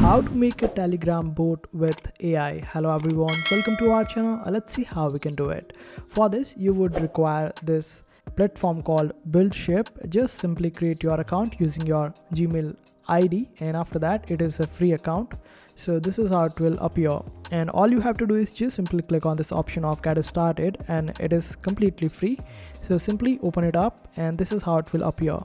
How to make a Telegram bot with AI. Hello everyone, welcome to our channel. Let's see how we can do it. For this you would require this platform called Buildship. Just simply create your account using your Gmail ID, and after that it is a free account. So this is how it will appear, and all you have to do is just simply click on this option of get started, and it is completely free. So simply open it up and this is how it will appear.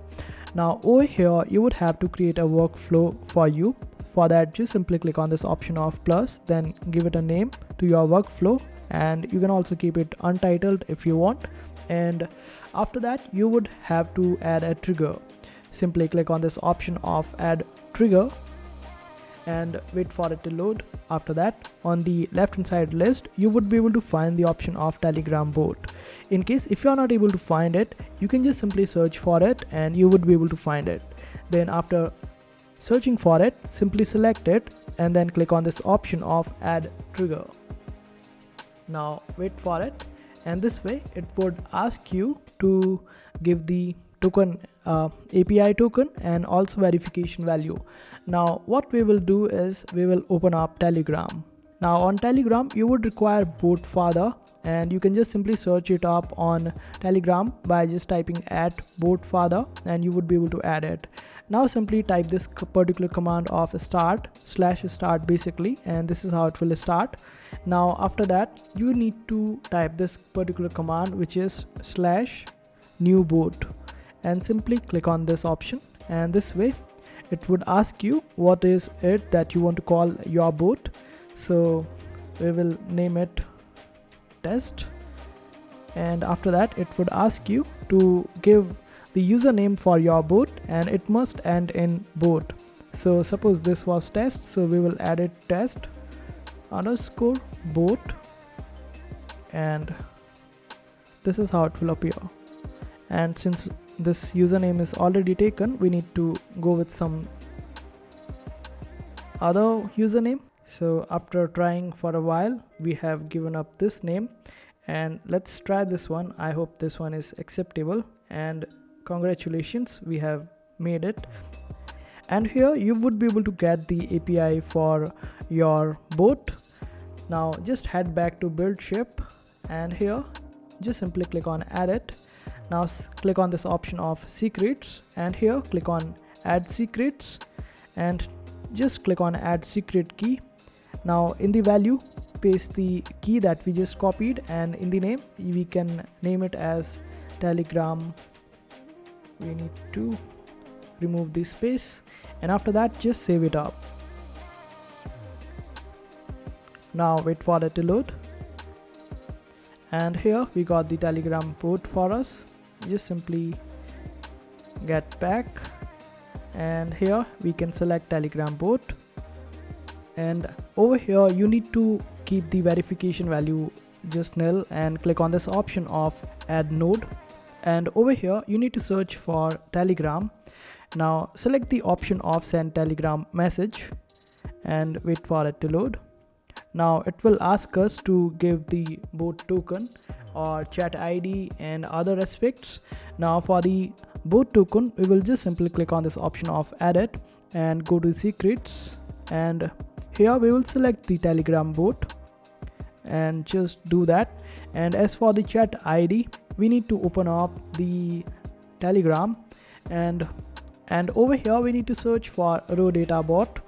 Now over here you would have to create a workflow for you. For that, just simply click on this option of plus, then give it a name to your workflow, and you can also keep it untitled if you want. And after that you would have to add a trigger. Simply click on this option of add trigger and wait for it to load. After that, on the left hand side list you would be able to find the option of Telegram bot. In case if you are not able to find it, you can just simply search for it and you would be able to find it. Then after searching for it, simply select it and then click on this option of add trigger. Now wait for it, and this way it would ask you to give the token API token and also verification value. Now what we will do is we will open up Telegram. Now on Telegram you would require botfather, and you can just simply search it up on Telegram by just typing @botfather and you would be able to add it. Now simply type this particular command of start basically, and this is how it will start. Now after that you need to type this particular command, which is /new bot, and simply click on this option, and this way it would ask you what is it that you want to call your bot. So we will name it test, and after that it would ask you to give the username for your bot, and it must end in bot. So suppose this was test, so we will add it test underscore bot, and this is how it will appear. And since this username is already taken, we need to go with some other username. So after trying for a while, we have given up this name, and let's try this one. I hope this one is acceptable, and congratulations, we have made it. And here you would be able to get the API for your bot. Now just head back to Buildship, and here just simply click on add it. Now click on this option of secrets, and here click on add secrets and just click on add secret key. Now in the value paste the key that we just copied, and in the name we can name it as Telegram. We need to remove the space, and after that just save it up. Now wait for it to load, and here we got the Telegram bot for us. Just simply get back, and here we can select Telegram bot, and over here you need to keep the verification value just nil and click on this option of add node, and over here you need to search for Telegram. Now select the option of send Telegram message and wait for it to load. Now it will ask us to give the bot token or chat ID and other aspects. Now for the bot token we will just simply click on this option of edit and go to secrets, and here we will select the Telegram bot and just do that. And as for the chat ID, we need to open up the Telegram, and over here we need to search for raw data bot,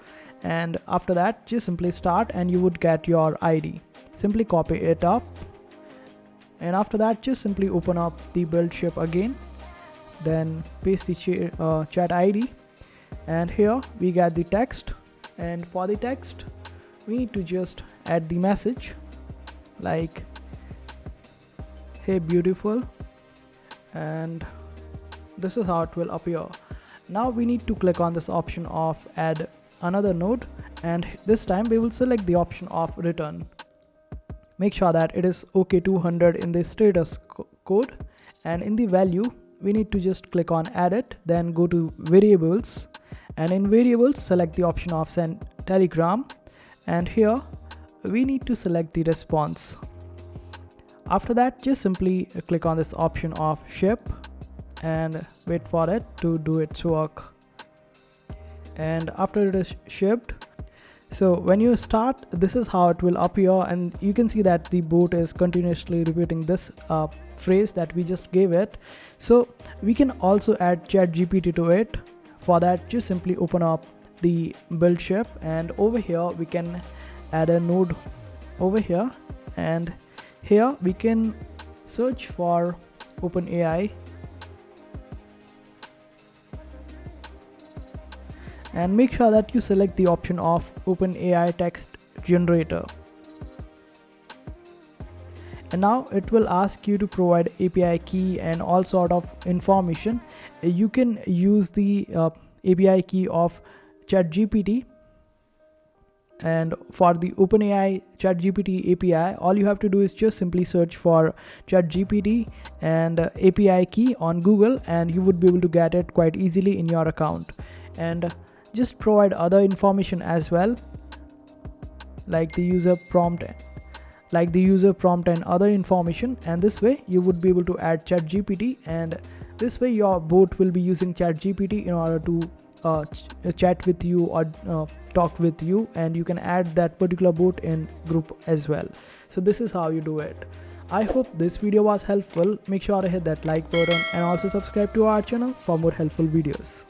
and after that just simply start and you would get your ID. Simply copy it up, and after that just simply open up the Buildship again, then paste the chat ID, and here we get the text. And for the text we need to just add the message like hey beautiful, and this is how it will appear. Now we need to click on this option of add another node, and this time we will select the option of return. Make sure that it is OK 200 in the status code, and in the value we need to just click on add it, then go to variables, and in variables select the option of send Telegram, and here we need to select the response. After that just simply click on this option of ship and wait for it to do its work. And after it is shipped, So when you start, this is how it will appear, and you can see that the bot is continuously repeating this phrase that we just gave it. So we can also add ChatGPT to it. For that, just simply open up the build ship, and over here we can add a node over here, and here we can search for OpenAI, and make sure that you select the option of OpenAI text generator. And now it will ask you to provide API key and all sort of information. You can use the API key of ChatGPT, and for the OpenAI ChatGPT API, all you have to do is just simply search for ChatGPT and API key on Google, and you would be able to get it quite easily in your account. And just provide other information as well, like the user prompt and other information, and this way you would be able to add ChatGPT, and this way your bot will be using ChatGPT in order to chat with you or talk with you, and you can add that particular bot in group as well. So this is how you do it. I hope this video was helpful. Make sure to hit that like button and also subscribe to our channel for more helpful videos.